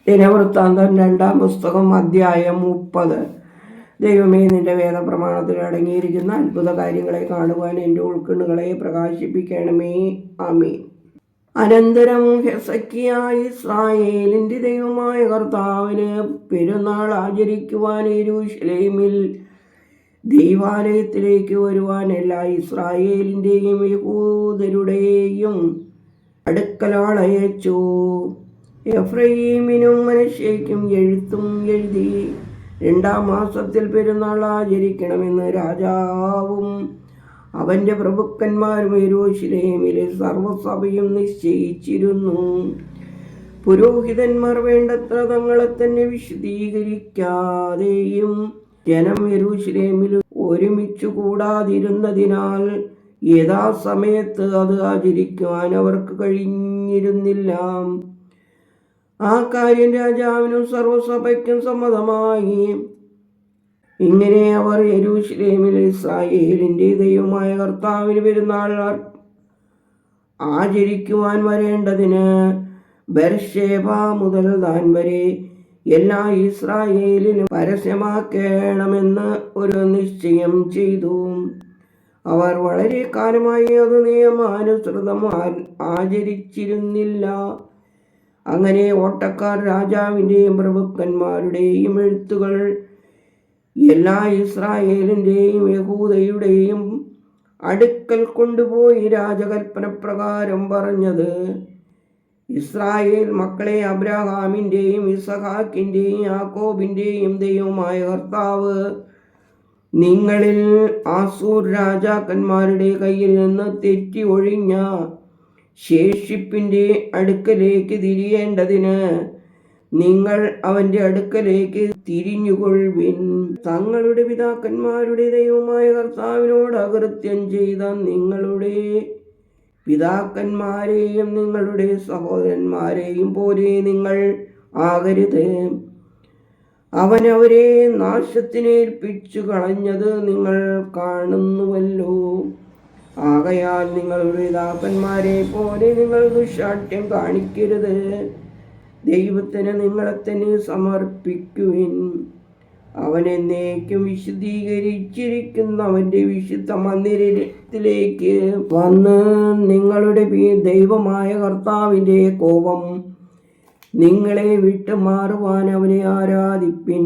ദിനവൃത്താന്തം 2-ാം പുസ്തകം അധ്യായം 30. ദൈവമേ, നിന്റെ വേദപ്രമാണത്തിൽ അടങ്ങിയിരിക്കുന്ന അത്ഭുത കാര്യങ്ങളെ കാണുവാൻ എൻ്റെ ഉൾക്കണ്ണുകളെ പ്രകാശിപ്പിക്കണമേ. ആമേൻ. അനന്തരം ഹെസക്കിയാ ഇസ്രായേലിൻ്റെ ദൈവമായ കർത്താവിന് പെരുന്നാൾ ആചരിക്കുവാൻ യെരൂശലേമിൽ ദൈവാലയത്തിലേക്ക് വരുവാൻ എല്ലാ ഇസ്രായേലിൻ്റെയും യഹൂദരുടെയും അടുക്കലാൾ അയച്ചു. എഫ്രയീമിനും മനശ്ശെക്കും എഴുത്തും എഴുതി 2-ാം മാസത്തിൽ പെരുന്നാൾ ആചരിക്കണമെന്ന് രാജാവും അവൻ്റെ പ്രഭുക്കന്മാരും യെരൂശലേമിലെ സർവ്വസഭയും നിശ്ചയിച്ചിരുന്നു. പുരോഹിതന്മാർ വേണ്ടത്ര തങ്ങളെ തന്നെ വിശദീകരിക്കാതെയും ജനം യെരൂശലേമിൽ ഒരുമിച്ചു കൂടാതിരുന്നതിനാൽ യഥാസമയത്ത് അത് ആചരിക്കുവാൻ അവർക്ക് കഴിഞ്ഞിരുന്നില്ല. ആ കാര്യം രാജാവിനും സർവ്വസഭയ്ക്കും സമ്മതമായി. ഇങ്ങനെ അവർ യെരൂശലേമിൽ ഇസ്രായേലിൻ്റെ ദൈവമായ കർത്താവിന് പെരുന്നാൾ ആചരിക്കുവാൻ വരേണ്ടതിന് ബെർശേബ മുതൽ ദാൻ വരെ എല്ലാ ഇസ്രായേലിലും പരസ്യമാക്കണമെന്ന് ഒരു നിശ്ചയം ചെയ്തു. അവർ വളരെ കാലമായി അത് നിയമാനുസൃതം ആചരിച്ചിരുന്നില്ല. അങ്ങനെ ഓട്ടക്കാർ രാജാവിൻ്റെയും പ്രഭുക്കന്മാരുടെയും എഴുത്തുകൾ എല്ലാ ഇസ്രായേലിൻ്റെയും യഹൂദയുടെയും അടുക്കൽ കൊണ്ടുപോയി രാജകൽപ്പന പ്രകാരം പറഞ്ഞത്: ഇസ്രായേൽ മക്കളെ, അബ്രാഹാമിൻ്റെയും ഇസഹാക്കിൻ്റെയും യാക്കോബിൻ്റെയും ദൈവമായ കർത്താവ് നിങ്ങളിൽ അസൂർ രാജാക്കന്മാരുടെ കയ്യിൽ നിന്ന് തെറ്റി ഒഴിഞ്ഞ ശേഷിപ്പിൻ്റെ അടുക്കലേക്ക് തിരിയേണ്ടതിന് നിങ്ങൾ അവൻ്റെ അടുക്കലേക്ക് തിരിഞ്ഞുകൊള്ളുവിൻ. തങ്ങളുടെ പിതാക്കന്മാരുടെ ദൈവമായ കർത്താവിനോട് അകൃത്യം ചെയ്ത നിങ്ങളുടെ പിതാക്കന്മാരെയും നിങ്ങളുടെ സഹോദരന്മാരെയും പോലെ നിങ്ങൾ ആകരുത്. അവൻ അവരെ നാശത്തിനേൽപ്പിച്ചു കളഞ്ഞത് നിങ്ങൾ കാണുന്നുവല്ലോ. ആകയാൽ നിങ്ങളുടെ പിതാക്കന്മാരെ പോലെ നിങ്ങൾ ദുശ്ശാഠ്യം കാണിക്കരുത്. ദൈവത്തിന് നിങ്ങളെ തന്നെ സമർപ്പിക്കുവിൻ. അവൻ എന്നേക്കും വിശുദ്ധീകരിച്ചിരിക്കുന്ന അവൻ്റെ വിശുദ്ധ മന്ദിരത്തിലേക്ക് വന്ന് നിങ്ങളുടെ ദൈവമായ കർത്താവിൻ്റെ കോപം നിങ്ങളെ വിട്ടുമാറുവാൻ അവനെ ആരാധിപ്പിൻ.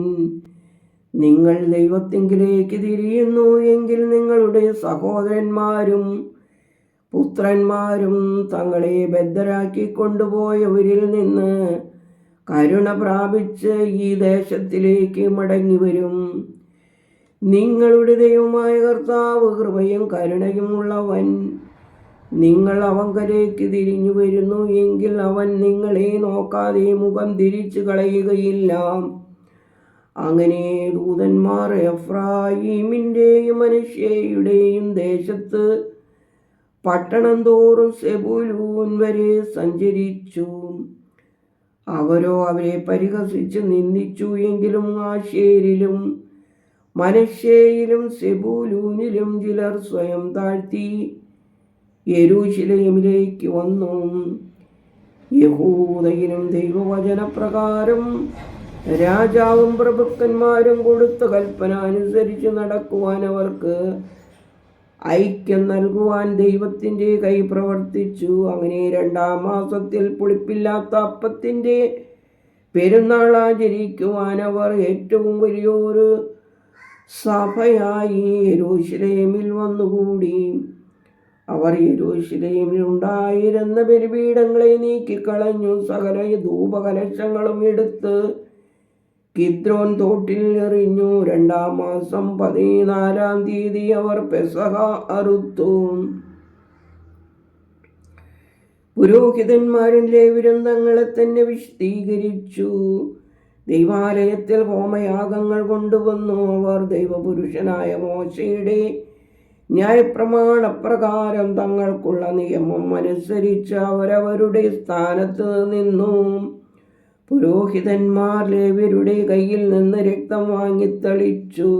നിങ്ങൾ ദൈവത്തിങ്കിലേക്ക് തിരിയുന്നു എങ്കിൽ നിങ്ങളുടെ സഹോദരന്മാരും പുത്രന്മാരും തങ്ങളെ ബദ്ധരാക്കി കൊണ്ടുപോയവരിൽ നിന്ന് കരുണ പ്രാപിച്ച് ഈ ദേശത്തിലേക്ക് മടങ്ങി വരും. നിങ്ങളുടെ ദൈവമായ കർത്താവ് കൃപയും കരുണയും ഉള്ളവൻ. നിങ്ങൾ അവങ്കലേക്ക് തിരിഞ്ഞു വരുന്നു എങ്കിൽ അവൻ നിങ്ങളെ നോക്കാതെ മുഖം തിരിച്ചു കളയുകയില്ല. അങ്ങനെ ദൂതന്മാർ എഫ്രായീമിൻ്റെയും മനശ്ശെയുടെയും ദേശത്ത് പട്ടണം തോറും സെബൂലൂൻ വരെ സഞ്ചരിച്ചു. അവരോ അവരെ പരിഹസിച്ച് നിന്ദിച്ചു. എങ്കിലും ആശേരിലും മനശ്ശെയിലും സെബൂലൂനിലും ചിലർ സ്വയം താഴ്ത്തി യെരൂശലേമിലേക്ക് വന്നു. യഹൂദയിലും ദൈവവചനപ്രകാരം രാജാവും പ്രഭുക്കന്മാരും കൊടുത്ത കൽപ്പന അനുസരിച്ച് നടക്കുവാൻ അവർക്ക് ഐക്യം നൽകുവാൻ ദൈവത്തിൻ്റെ കൈ പ്രവർത്തിച്ചു. അങ്ങനെ 2-ാം മാസത്തിൽ പുളിപ്പില്ലാത്ത അപ്പത്തിൻ്റെ പെരുന്നാൾ ആചരിക്കുവാൻ അവർ ഏറ്റവും വലിയൊരു സഭയായി യെരൂശലേമിൽ വന്നുകൂടി. അവർ യെരൂശലേമിൽ ഉണ്ടായിരുന്ന ബലിപീഠങ്ങളെ നീക്കിക്കളഞ്ഞു. സകല ധൂപകലശങ്ങളും എടുത്ത് കിദ്രോൻ തോട്ടിൽ എറിഞ്ഞു. 2-ാം മാസം 14-ാം തീയതി അവർ പെസഹ അറുത്തു. പുരോഹിതന്മാരും ലേവ്യരും തങ്ങളെ തന്നെ വിശദീകരിച്ചു ദൈവാലയത്തിൽ ഹോമയാഗങ്ങൾ കൊണ്ടുവന്നു. അവർ ദൈവപുരുഷനായ മോശയുടെ ന്യായപ്രമാണപ്രകാരം തങ്ങൾക്കുള്ള നിയമം അനുസരിച്ച് അവരവരുടെ സ്ഥാനത്ത് നിന്നു. പുരോഹിതന്മാർ ലേവ്യരുടെ കയ്യിൽ നിന്ന് രക്തം വാങ്ങിത്തളിച്ചു.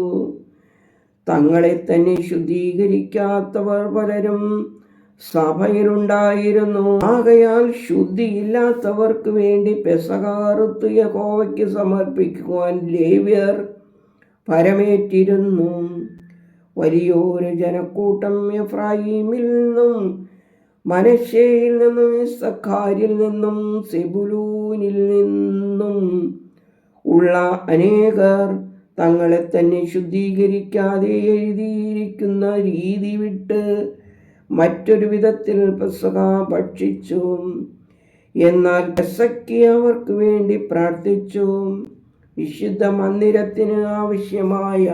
തങ്ങളെ തന്നെ ശുദ്ധീകരിക്കാത്തവർ പലരും സഭയിലുണ്ടായിരുന്നു. ആകയാൽ ശുദ്ധിയില്ലാത്തവർക്ക് വേണ്ടി പെസഹ അറുത്ത് യഹോവയ്ക്ക് സമർപ്പിക്കുവാൻ ലേവ്യർ പരമേറ്റിരുന്നു. വലിയൊരു ജനക്കൂട്ടം എഫ്രായീമിൽ നിന്നും മനശ്ശെയിൽ നിന്നും ഇസ്സഖാരിൽ നിന്നും സെബുലൂനിൽ നിന്നും ഉള്ള അനേകർ തങ്ങളെ തന്നെ ശുദ്ധീകരിക്കാതെ എഴുതിയിരിക്കുന്ന രീതി വിട്ട് മറ്റൊരു വിധത്തിൽ പെസഹ ഭക്ഷിച്ചു. എന്നാൽ പെസഹയ്ക്ക് അവർക്ക് വേണ്ടി പ്രാർത്ഥിച്ചു. വിശുദ്ധ മന്ദിരത്തിന് ആവശ്യമായ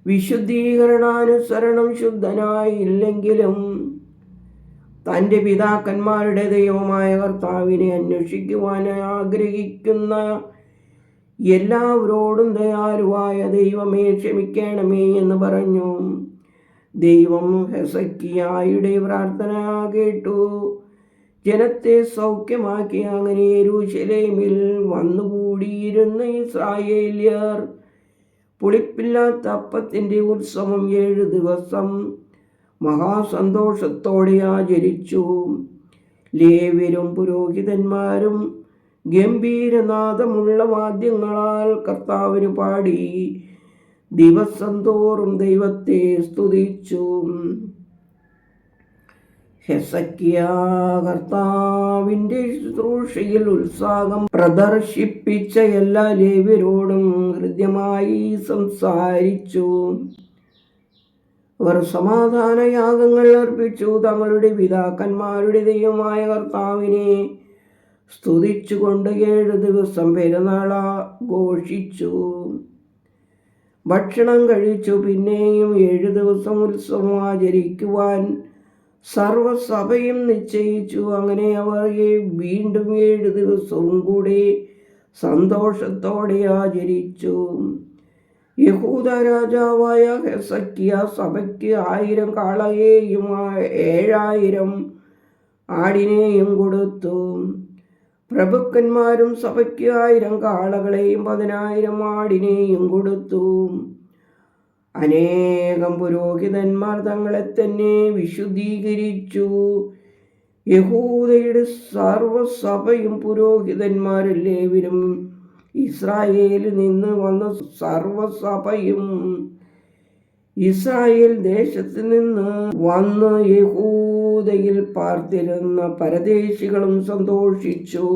വിശുദ്ധീകരണാനുസരണം ശുദ്ധനായില്ലെങ്കിലും തൻ്റെ പിതാക്കന്മാരുടെ ദൈവമായ കർത്താവിനെ അന്വേഷിക്കുവാൻ ആഗ്രഹിക്കുന്ന എല്ലാവരോടും ദയാലുവായ ദൈവമേ ക്ഷമിക്കണമേ എന്ന് പറഞ്ഞു. ദൈവം ഹെസക്കിയായുടെ പ്രാർത്ഥന കേട്ടു ജനത്തെ സൗഖ്യമാക്കി. അങ്ങനെ യെരൂശലേമിൽ വന്നുകൂടിയിരുന്ന ഇസ്രായേല്യർ പുളിപ്പില്ലാത്ത അപ്പത്തിൻ്റെ ഉത്സവം 7 ദിവസം മഹാസന്തോഷത്തോടെ ആചരിച്ചു. ലേവ്യരും പുരോഹിതന്മാരും ഗംഭീരനാദമുള്ള വാദ്യങ്ങളാൽ കർത്താവിന് പാടി ദിവസം തോറും ദൈവത്തെ സ്തുതിച്ചു. ഹെസക്കിയാ കർത്താവിൻ്റെ ശുശ്രൂഷയിൽ ഉത്സാഹം പ്രദർശിപ്പിച്ച എല്ലാ ലേവ്യരോടും ഹൃദ്യമായി സംസാരിച്ചു. അവർ സമാധാനയാഗങ്ങൾ അർപ്പിച്ചു. തങ്ങളുടെ പിതാക്കന്മാരുടെ ദൈവമായ കർത്താവിനെ സ്തുതിച്ചുകൊണ്ട് 7 ദിവസം പെരുന്നാൾ ആഘോഷിച്ചു. ഭക്ഷണം കഴിച്ചു. പിന്നെയും 7 ദിവസം ഉത്സവം ആചരിക്കുവാൻ സർവ്വസഭയും നിശ്ചയിച്ചു. അങ്ങനെ അവർ വീണ്ടും 7 ദിവസവും കൂടെ സന്തോഷത്തോടെ ആചരിച്ചു. യഹൂദ രാജാവായ ഹെസക്കിയ സഭയ്ക്ക് 1000 കാളയെയും 7000 ആടിനെയും കൊടുത്തു. പ്രഭുക്കന്മാരും സഭയ്ക്ക് 1000 കാളകളെയും 10000 ആടിനെയും കൊടുത്തു. അനേകം പുരോഹിതന്മാർ തങ്ങളെ തന്നെ വിശുദ്ധീകരിച്ചു. യഹൂദയുടെ സർവ്വസഭയും പുരോഹിതന്മാരും ലേവ്യരും ഇസ്രായേലിൽ നിന്ന് വന്ന സർവ്വസഭയും ഇസ്രായേൽ ദേശത്ത് നിന്ന് വന്ന് യഹൂദയിൽ പാർത്തിരുന്ന പരദേശികളും സന്തോഷിച്ചു.